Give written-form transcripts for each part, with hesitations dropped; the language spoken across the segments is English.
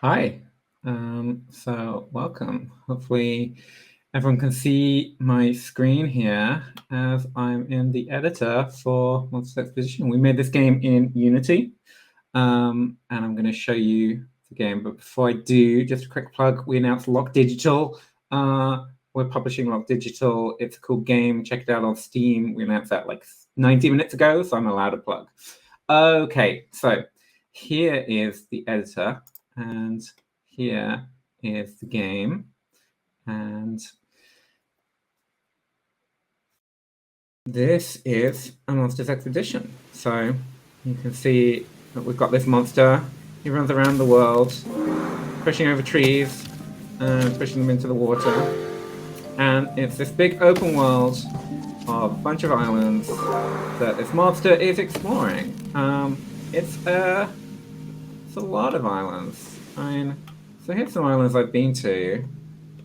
Hi. So welcome. Hopefully everyone can see my screen here as I'm in the editor for Monsters Expedition. We made this game in Unity, and I'm going to show you the game. But before I do, just a quick plug. We announced Lock Digital. We're publishing Lock Digital. It's a cool game. Check it out on Steam. We announced that like 90 minutes ago, so I'm allowed to plug. Okay, so here is the editor, and here is the game, and this is a Monsters Expedition. So you can see that we've got this monster. He runs around the world, pushing over trees and pushing them into the water. And it's this big open world of a bunch of islands that this monster is exploring. It's a lot of islands. I mean, so here's some islands I've been to,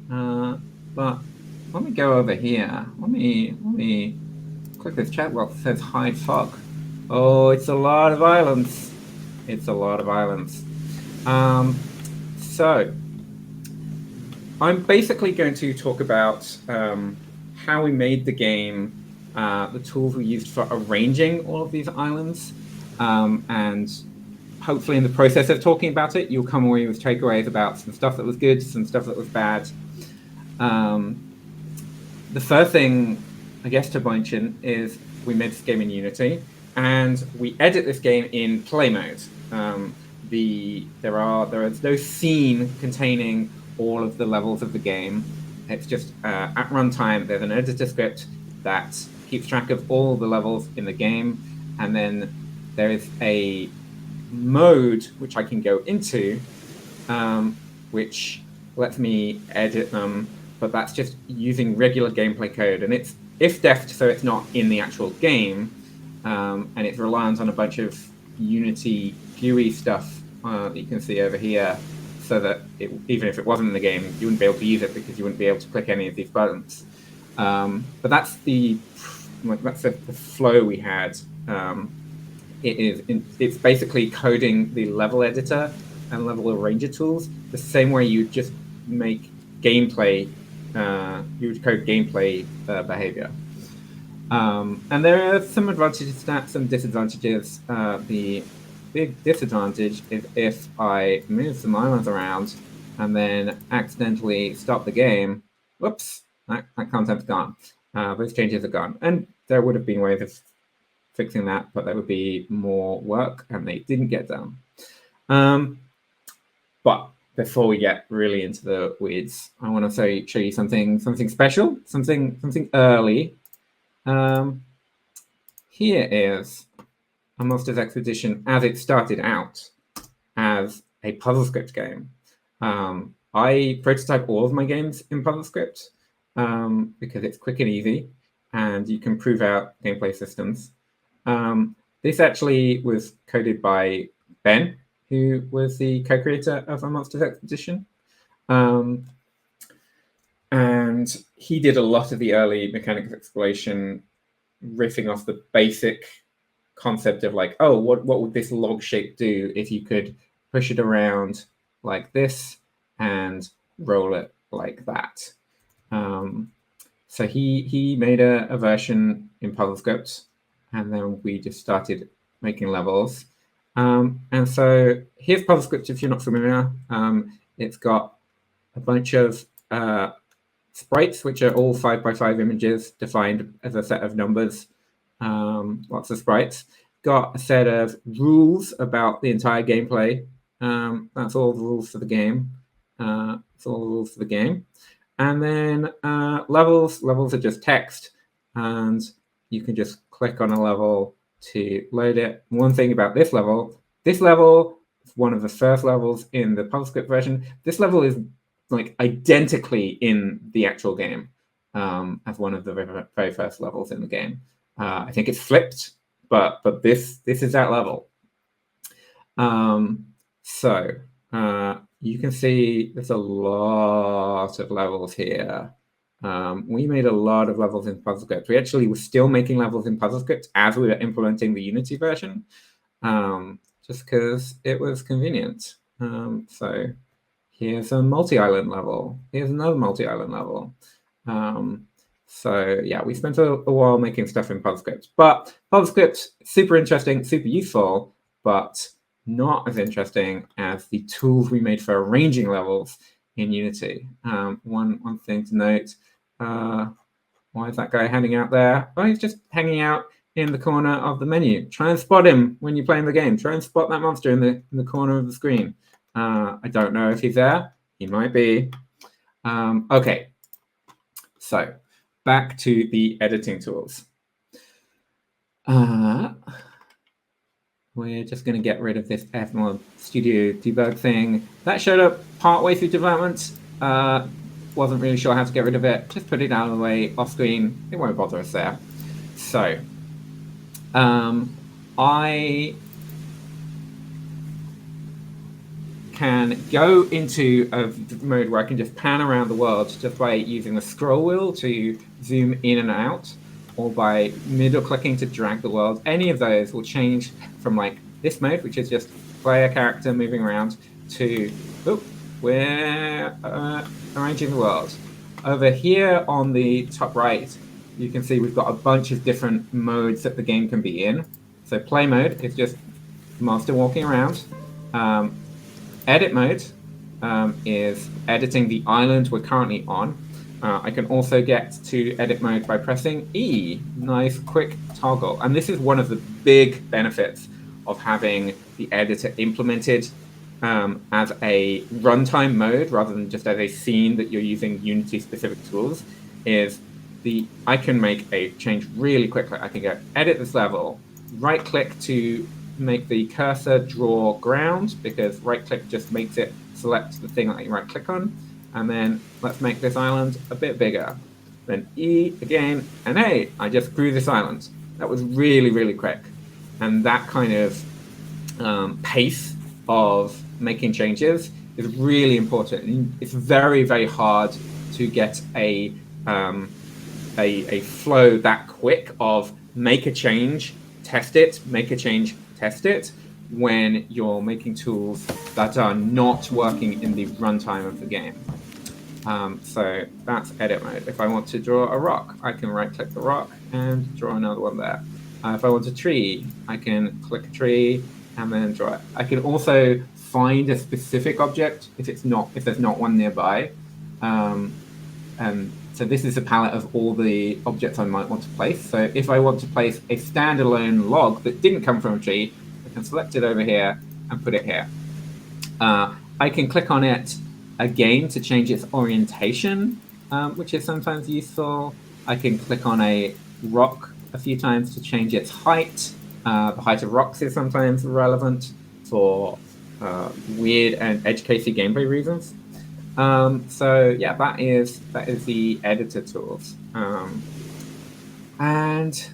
but let me go over here. Let me click this chat box that says hide fog. Oh, it's a lot of islands. It's a lot of islands. So I'm basically going to talk about how we made the game, the tools we used for arranging all of these islands, and hopefully in the process of talking about it, you'll come away with takeaways about some stuff that was good, some stuff that was bad. The first thing, I guess, to mention is we made this game in Unity, and we edit this game in play mode. There is no scene containing all of the levels of the game. It's just at runtime, there's an editor script that keeps track of all the levels in the game, and then there is a mode which I can go into, which lets me edit them, but that's just using regular gameplay code, and it's if-defed, so it's not in the actual game, and it's reliant on a bunch of Unity GUI stuff that you can see over here, so that even if it wasn't in the game, you wouldn't be able to use it because you wouldn't be able to click any of these buttons. But that's the flow we had. It's basically coding the level editor and level arranger tools the same way you just make gameplay. You would code gameplay behavior. And there are some advantages to that, some disadvantages. The big disadvantage is if I move some islands around and then accidentally stop the game, whoops, that content's gone. Those changes are gone. And there would have been ways of fixing that, but that would be more work, and they didn't get done. But before we get really into the weeds, I want to show you something special, something early. Here is a Monsters Expedition as it started out as a puzzle script game. I prototype all of my games in puzzle script because it's quick and easy, and you can prove out gameplay systems. This actually was coded by Ben, who was the co-creator of a Monsters Expedition. And he did a lot of the early mechanics exploration, riffing off the basic concept of like, oh, what would this log shape do if you could push it around like this and roll it like that. So he made a version in PuzzleScript, and then we just started making levels. And so here's PuzzleScript if you're not familiar. It's got a bunch of sprites, which are all 5x5 images defined as a set of numbers, lots of sprites. Got a set of rules about the entire gameplay. That's all the rules for the game. That's all the rules for the game. And then levels are just text, and you can just click on a level to load it. One thing about this level is one of the first levels in the PuzzleScript version. This level is like identically in the actual game as one of the very first levels in the game. I think it's flipped, but this is that level. So you can see there's a lot of levels here. We made a lot of levels in PuzzleScript. We actually were still making levels in PuzzleScript as we were implementing the Unity version, just because it was convenient. So here's a multi-island level. Here's another multi-island level. So yeah, we spent a while making stuff in PubScript, but PubScript, super interesting, super useful, but not as interesting as the tools we made for arranging levels in Unity. One thing to note, why is that guy hanging out there? Oh, he's just hanging out in the corner of the menu. Try and spot him when you're playing the game. Try and spot that monster in the corner of the screen. I don't know if he's there. He might be. Okay, so back to the editing tools. We're just going to get rid of this Fmod Studio debug thing. That showed up partway through development. Wasn't really sure how to get rid of it. Just put it out of the way, off screen. It won't bother us there. So, I can go into a mode where I can just pan around the world just by using the scroll wheel to zoom in and out, or by middle clicking to drag the world. Any of those will change from like this mode, which is just player character moving around, to we're arranging the world. Over here on the top right, you can see we've got a bunch of different modes that the game can be in. So play mode is just monster walking around. Edit mode is editing the island we're currently on. I can also get to edit mode by pressing E. Nice quick toggle. And this is one of the big benefits of having the editor implemented as a runtime mode rather than just as a scene that you're using Unity specific tools, is I can make a change really quickly. I can go edit this level, right click to make the cursor draw ground, because right click just makes it select the thing that you right click on, and then let's make this island a bit bigger. Then E again, and hey, I just grew this island. That was really, really quick. And that kind of pace of making changes is really important. And it's very, very hard to get a flow that quick of make a change, test it, make a change, test it, when you're making tools that are not working in the runtime of the game. So that's edit mode. If I want to draw a rock, I can right click the rock and draw another one there. If I want a tree, I can click a tree and then draw it. I can also find a specific object if there's not one nearby. And so this is a palette of all the objects I might want to place. So if I want to place a standalone log that didn't come from a tree, I can select it over here and put it here. I can click on it again to change its orientation, which is sometimes useful. I can click on a rock a few times to change its height. The height of rocks is sometimes relevant for weird and edge casey gameplay reasons. So yeah, that is the editor tools. And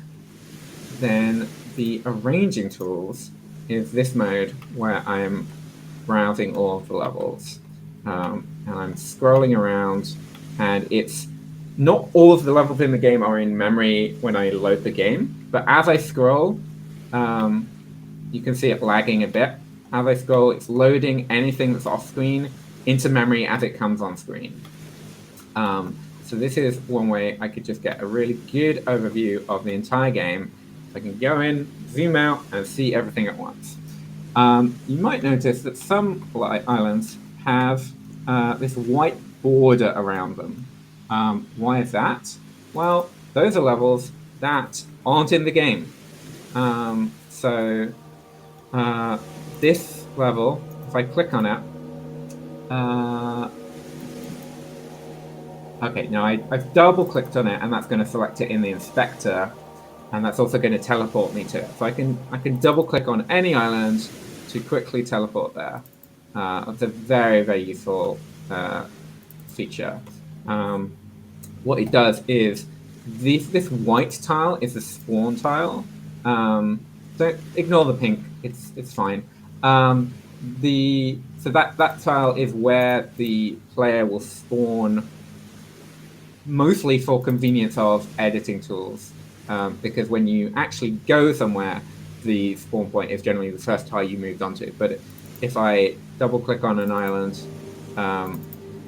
then the arranging tools is this mode where I'm browsing all of the levels. And I'm scrolling around, and it's not all of the levels in the game are in memory when I load the game, but as I scroll, you can see it lagging a bit. As I scroll, it's loading anything that's off screen into memory as it comes on screen. So this is one way I could just get a really good overview of the entire game. I can go in, zoom out, and see everything at once. You might notice that some islands have this white border around them. Why is that? Well, those are levels that aren't in the game. So this level, if I click on it, okay, now I've double clicked on it, and that's going to select it in the inspector, and that's also going to teleport me to it. So I can double click on any island to quickly teleport there. It's a very, very useful feature. What it does is this white tile is the spawn tile. Don't ignore the pink; it's fine. So that tile is where the player will spawn, mostly for convenience of editing tools, because when you actually go somewhere, the spawn point is generally the first tile you moved onto. But if I double click on an island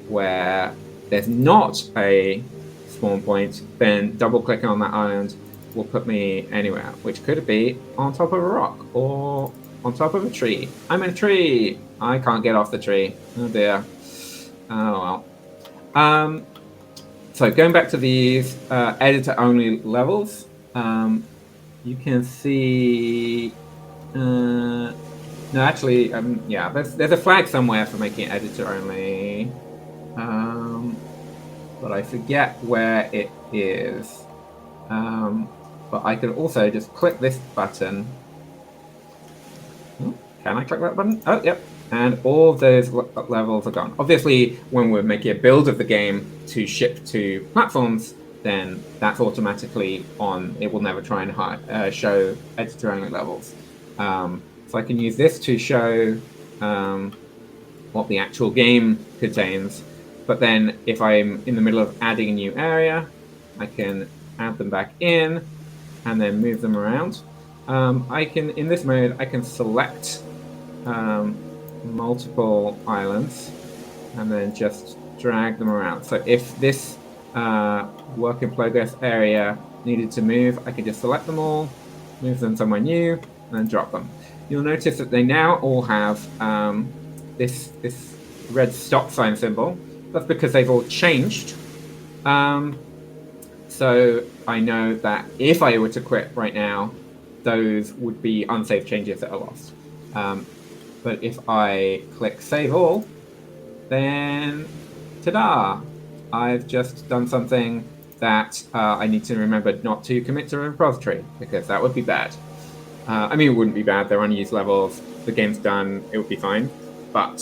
where there's not a spawn point, then double clicking on that island will put me anywhere, which could be on top of a rock or on top of a tree. I'm in a tree. I can't get off the tree. Oh dear. Oh well. So going back to these editor-only levels, you can see. No, actually, yeah, there's a flag somewhere for making it editor-only, but I forget where it is. But I could also just click this button. Can I click that button? Oh, yep. And all of those levels are gone. Obviously, when we're making a build of the game to ship to platforms, then that's automatically on. It will never try and show editor-only levels. So I can use this to show what the actual game contains. But then if I'm in the middle of adding a new area, I can add them back in and then move them around. In this mode, I can select multiple islands and then just drag them around. So if this work in progress area needed to move, I can just select them all, move them somewhere new, and then drop them. You'll notice that they now all have this red stop sign symbol. That's because they've all changed. So I know that if I were to quit right now, those would be unsafe changes that are lost. But if I click Save All, then ta-da! I've just done something that I need to remember not to commit to a repository, because that would be bad. I mean, it wouldn't be bad. They're unused levels. The game's done. It would be fine. But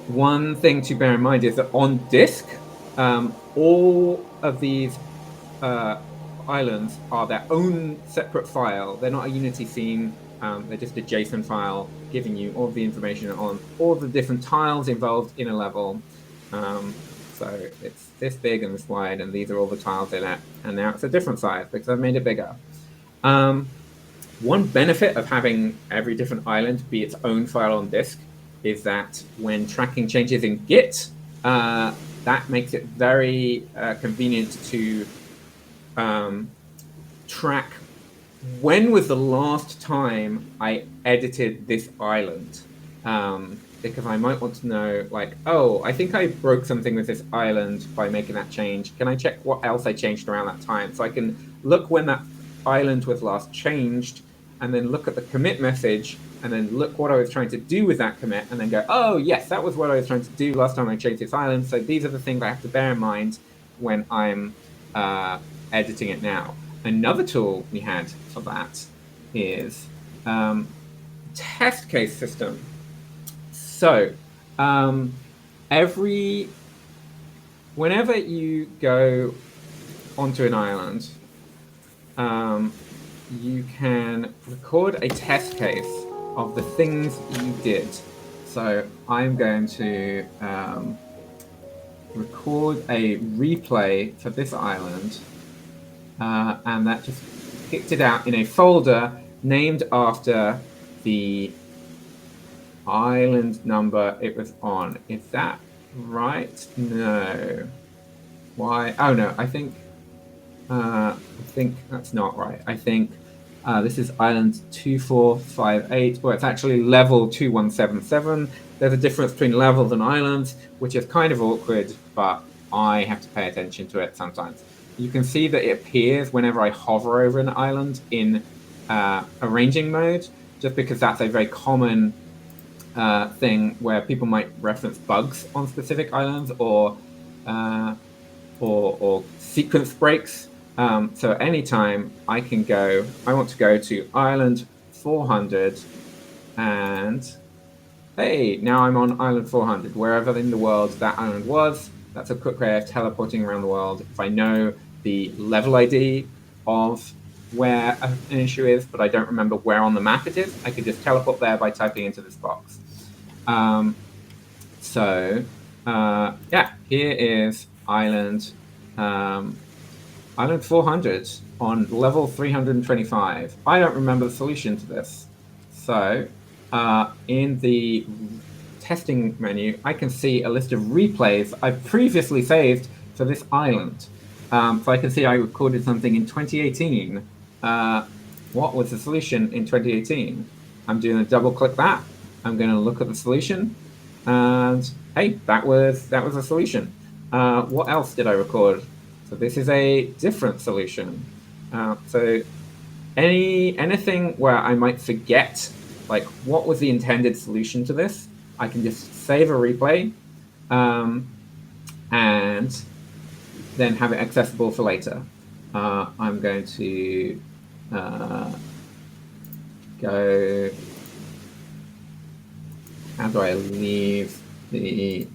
one thing to bear in mind is that on disk, all of these islands are their own separate file. They're not a Unity scene. They're just a JSON file giving you all the information on all the different tiles involved in a level. So it's this big and this wide, and these are all the tiles in it. And now it's a different size because I've made it bigger. One benefit of having every different island be its own file on disk is that when tracking changes in Git, that makes it very convenient to track when was the last time I edited this island. Because I might want to know, like, oh, I think I broke something with this island by making that change. Can I check what else I changed around that time? So I can look when that island was last changed, and then look at the commit message, and then look what I was trying to do with that commit, and then go, oh, yes, that was what I was trying to do last time I changed this island. So these are the things I have to bear in mind when I'm editing it now. Another tool we had for that is test case system. So whenever you go onto an island, you can record a test case of the things you did. So I'm going to record a replay for this island, and that just kicked it out in a folder named after the island number it was on. Is that right? No. Why? Oh no, I think that's not right. I think this is island 2458, or it's actually level 2177. There's a difference between levels and islands, which is kind of awkward, but I have to pay attention to it sometimes. You can see that it appears whenever I hover over an island in arranging mode, just because that's a very common thing where people might reference bugs on specific islands or sequence breaks. So anytime I can go, I want to go to island 400, and hey, now I'm on island 400, wherever in the world that island was. That's a quick way of teleporting around the world. If I know the level ID of where an issue is, but I don't remember where on the map it is, I could just teleport there by typing into this box. Yeah, here is island 400 on level 325. I don't remember the solution to this. So in the testing menu, I can see a list of replays I've previously saved for this island. So I can see I recorded something in 2018. What was the solution in 2018? I'm doing a double click that. I'm going to look at the solution, and hey, that was a solution. What else did I record? So this is a different solution. So anything where I might forget, like what was the intended solution to this, I can just save a replay, and then have it accessible for later. I'm going to go. How do I leave the?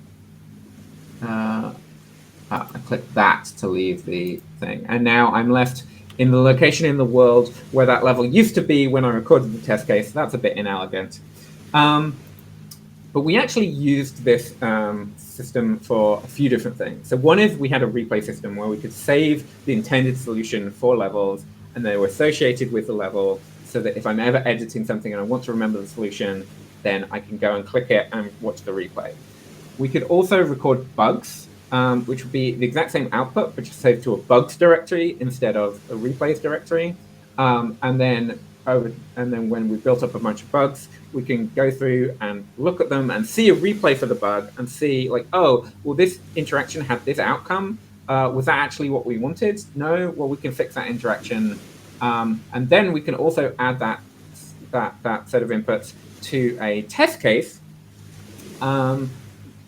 I click that to leave the thing, and now I'm left in the location in the world where that level used to be when I recorded the test case. That's a bit inelegant. But we actually used this system for a few different things. So one is we had a replay system where we could save the intended solution for levels, and they were associated with the level, so that if I'm ever editing something and I want to remember the solution, then I can go and click it and watch the replay. We could also record bugs, which would be the exact same output, but just saved to a bugs directory instead of a replays directory. And then when we built up a bunch of bugs, we can go through and look at them and see a replay for the bug and see like, oh, well, this interaction had this outcome. Was that actually what we wanted? No. Well, we can fix that interaction, and then we can also add that set of inputs to a test case, and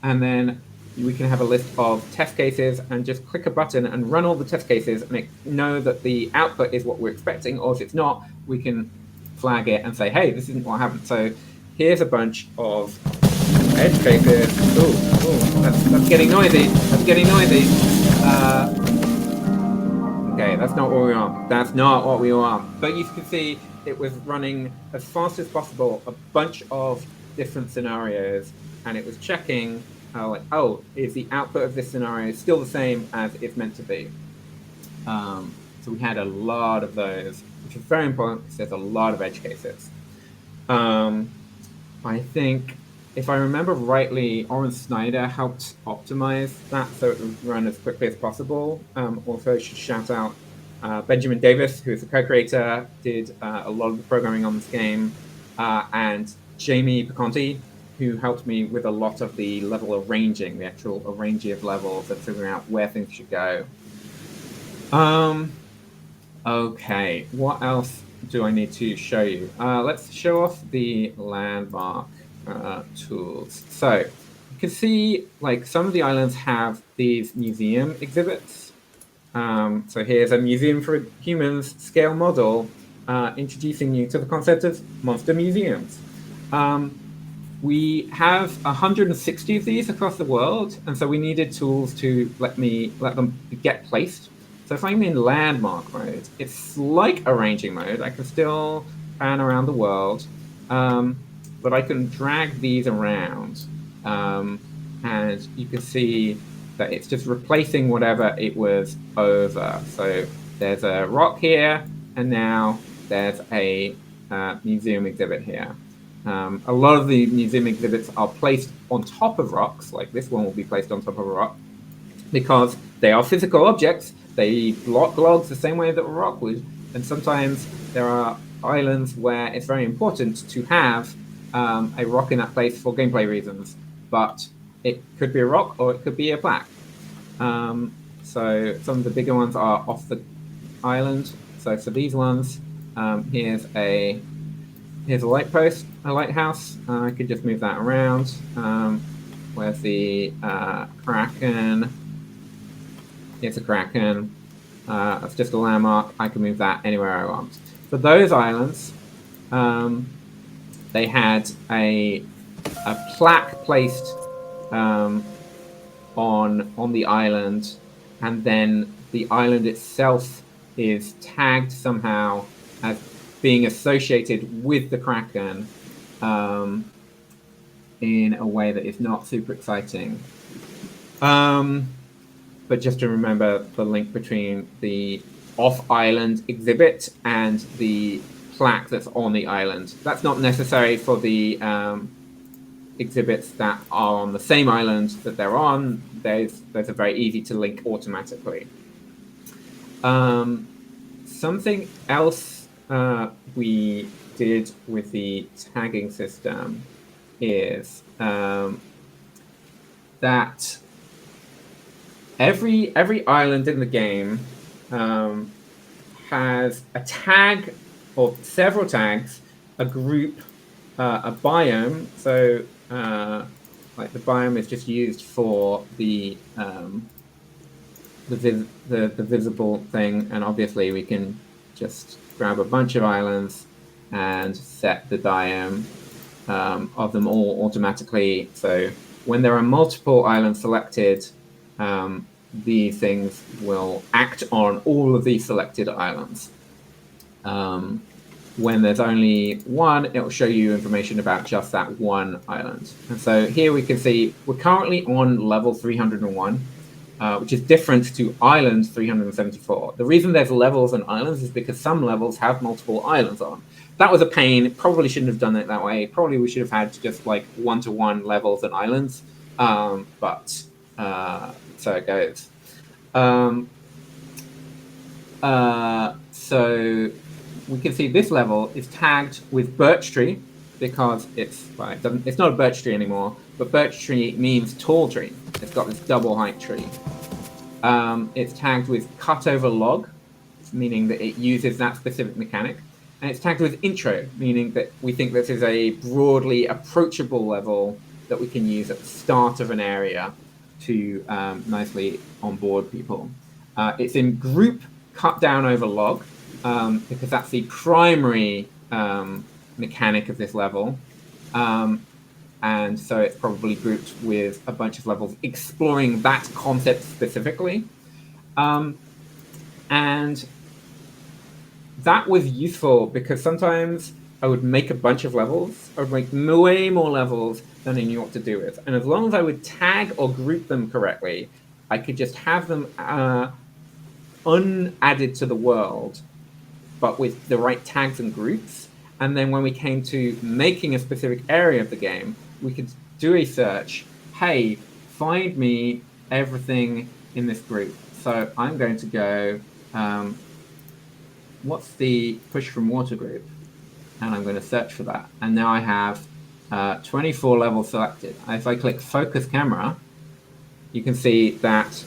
then we can have a list of test cases and just click a button and run all the test cases and know that the output is what we're expecting, or if it's not, we can flag it and say, hey, this isn't what happened. So here's a bunch of edge cases. Oh, that's getting noisy. That's getting noisy. Okay, that's not what we want. That's not what we want. But you can see it was running as fast as possible a bunch of different scenarios, and it was checking like, oh, is the output of this scenario still the same as it's meant to be? So we had a lot of those, which is very important because there's a lot of edge cases. I think, if I remember rightly, Oren Snyder helped optimize that so it would run as quickly as possible. Also, I should shout out Benjamin Davis, who is the co-creator, did a lot of the programming on this game, and Jamie Piconti, who helped me with a lot of the level arranging, the actual arranging of levels and figuring out where things should go. Okay, what else do I need to show you? Let's show off the landmark tools. So you can see like some of the islands have these museum exhibits. So here's a museum for humans scale model introducing you to the concept of monster museums. We have 160 of these across the world, and so we needed tools to let them get placed. So if I'm in landmark mode, it's like arranging mode. I can still pan around the world, but I can drag these around, and you can see that it's just replacing whatever it was over. So there's a rock here, and now there's a museum exhibit here. A lot of the museum exhibits are placed on top of rocks, like this one will be placed on top of a rock, because they are physical objects. They block logs the same way that a rock would, and sometimes there are islands where it's very important to have a rock in that place for gameplay reasons, but it could be a rock or it could be a plaque. So some of the bigger ones are off the island. So for these ones, here's a light post, a lighthouse. I could just move that around. Where's the Kraken? Here's a Kraken. It's just a landmark. I can move that anywhere I want. For those islands, they had a plaque placed on the island, and then the island itself is tagged somehow as being associated with the Kraken in a way that is not super exciting. But just to remember the link between the off-island exhibit and the plaque that's on the island. That's not necessary for the exhibits that are on the same island that they're on. Those are very easy to link automatically. Something else we did with the tagging system is that every island in the game has a tag or several tags, a group, a biome. So like the biome is just used for the visible thing, and obviously we can just grab a bunch of islands and set the biome of them all automatically. So when there are multiple islands selected, these things will act on all of these selected islands. When there's only one, it will show you information about just that one island. And so here we can see we're currently on level 301, which is different to island 374. The reason there's levels and islands is because some levels have multiple islands on. That was a pain. Probably shouldn't have done it that way. Probably we should have had just like one-to-one levels and islands. But so it goes. So we can see this level is tagged with birch tree because it's not a birch tree anymore, but birch tree means tall tree. It's got this double height tree. It's tagged with cut over log, meaning that it uses that specific mechanic. And it's tagged with intro, meaning that we think this is a broadly approachable level that we can use at the start of an area to nicely onboard people. It's in group cut down over log, because that's the primary mechanic of this level. And so it's probably grouped with a bunch of levels exploring that concept specifically. And that was useful because sometimes I would make a bunch of levels. I would make way more levels than I knew what to do with. And as long as I would tag or group them correctly, I could just have them unadded to the world, but with the right tags and groups. And then when we came to making a specific area of the game, we could do a search. Hey, find me everything in this group. So I'm going to go, what's the push from water group? And I'm going to search for that. And now I have 24 levels selected. If I click focus camera, you can see that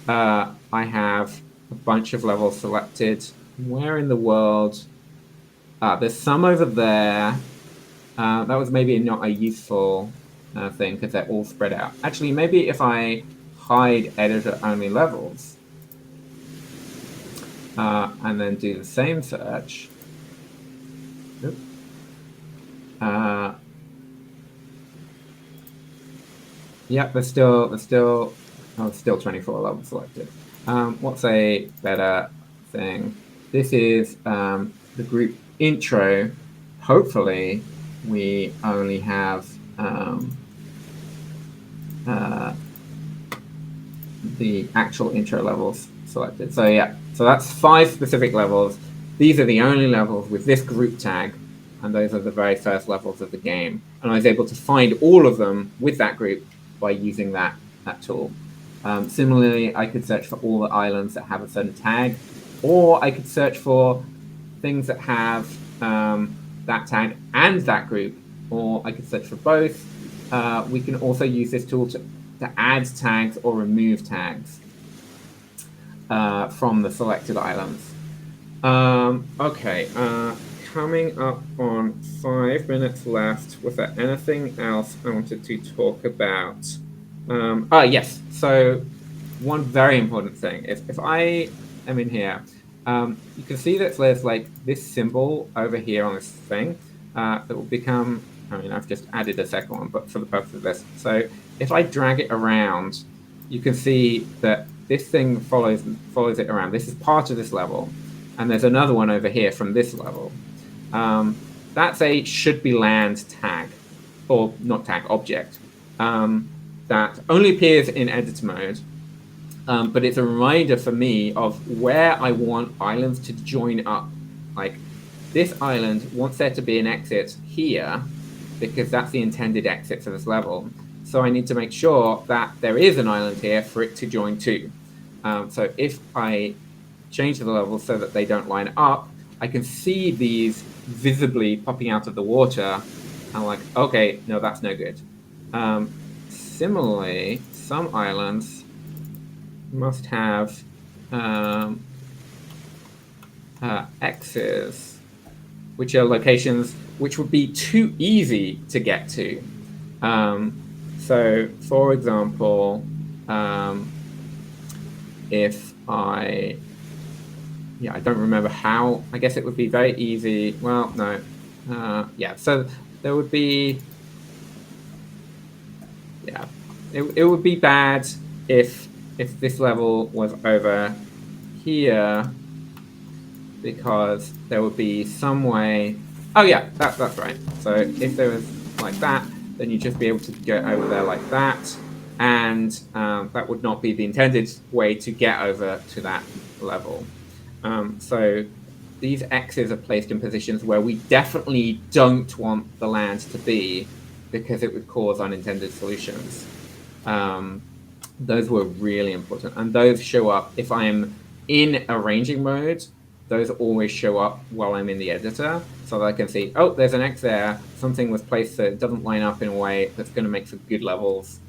I have a bunch of levels selected. Where in the world? There's some over there. That was maybe not a useful thing because they're all spread out. Actually, maybe if I hide editor only levels and then do the same search. Yep, there's still 24 levels selected. What's a better thing? This is the group intro. Hopefully, we only have the actual intro levels selected. So yeah, so that's 5 specific levels. These are the only levels with this group tag, and those are the very first levels of the game. And I was able to find all of them with that group by using that tool. Similarly, I could search for all the islands that have a certain tag, or I could search for things that have that tag and that group, or I could search for both. We can also use this tool to add tags or remove tags from the selected islands. Okay, coming up on 5 minutes left. Was there anything else I wanted to talk about? Yes. So one very important thing is if I am in here, you can see that there's like this symbol over here on this thing that will become, I mean, I've just added a second one, but for the purpose of this. So if I drag it around, you can see that this thing follows it around. This is part of this level. And there's another one over here from this level. That's a should be land tag, or not tag, object. That only appears in editor mode, but it's a reminder for me of where I want islands to join up. Like, this island wants there to be an exit here because that's the intended exit for this level. So I need to make sure that there is an island here for it to join to. So if I change the level so that they don't line up, I can see these visibly popping out of the water. I'm like, okay, no, that's no good. Similarly, some islands must have X's, which are locations which would be too easy to get to. So, for example, if I don't remember how. I guess it would be very easy. Well, no. So there would be. Yeah, it would be bad if this level was over here, because there would be some way. Oh yeah, that's right. So if there was like that, then you'd just be able to get over there like that, and that would not be the intended way to get over to that level. So these X's are placed in positions where we definitely don't want the land to be, because it would cause unintended solutions. Those were really important, and those show up if I'm in arranging mode. Those always show up while I'm in the editor, so that I can see, oh, there's an X there. Something was placed that doesn't line up in a way that's going to make for good levels.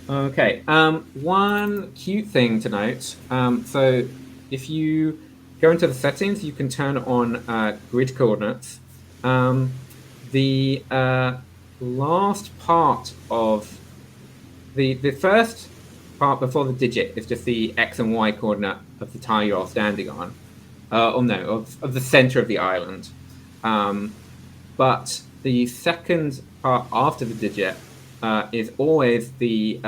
Okay, one cute thing to note. So if you go into the settings, you can turn on grid coordinates. The last part of the first part before the digit is just the X and Y coordinate of the tile you're standing on. Of the center of the island. But the second part after the digit is always the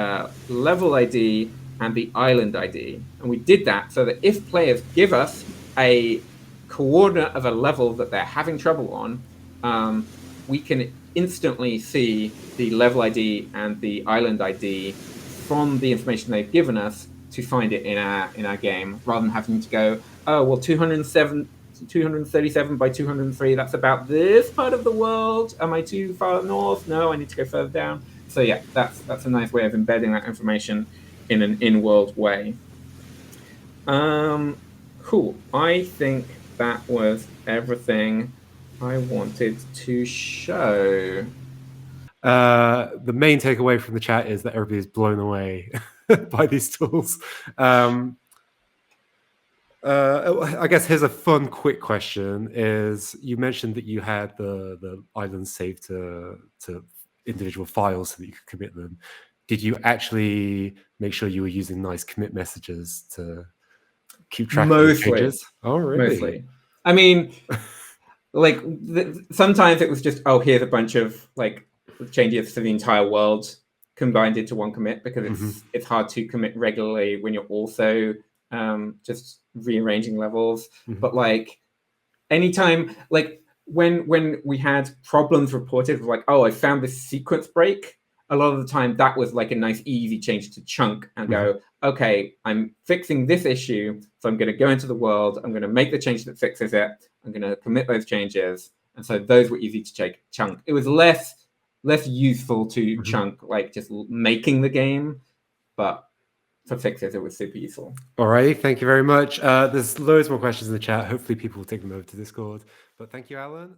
level ID and the island ID. And we did that so that if players give us a coordinate of a level that they're having trouble on, we can instantly see the level ID and the island ID from the information they've given us to find it in our game, rather than having to go, oh, well, 237 by 203, that's about this part of the world. Am I too far north? No, I need to go further down. So yeah, that's a nice way of embedding that information in an in-world way. Cool. I think that was everything I wanted to show. The main takeaway from the chat is that everybody's blown away by these tools. I guess here's a fun, quick question: is you mentioned that you had the islands saved to individual files so that you could commit them. Did you actually make sure you were using nice commit messages to keep track of the changes? Oh, really? Mostly. I mean, like sometimes it was just, oh, here's a bunch of like changes to the entire world combined into one commit, because it's hard to commit regularly when you're also just rearranging levels. But like anytime, like when we had problems reported, like, oh, I found this sequence break, a lot of the time that was like a nice easy change to chunk and go, okay, I'm fixing this issue, so I'm going to go into the world, I'm going to make the change that fixes it, I'm going to commit those changes. And so those were easy to chunk. It was less useful to chunk, like just making the game, but for fixes it was super useful. All right, thank you very much. There's loads more questions in the chat. Hopefully people will take them over to Discord. But thank you, Alan.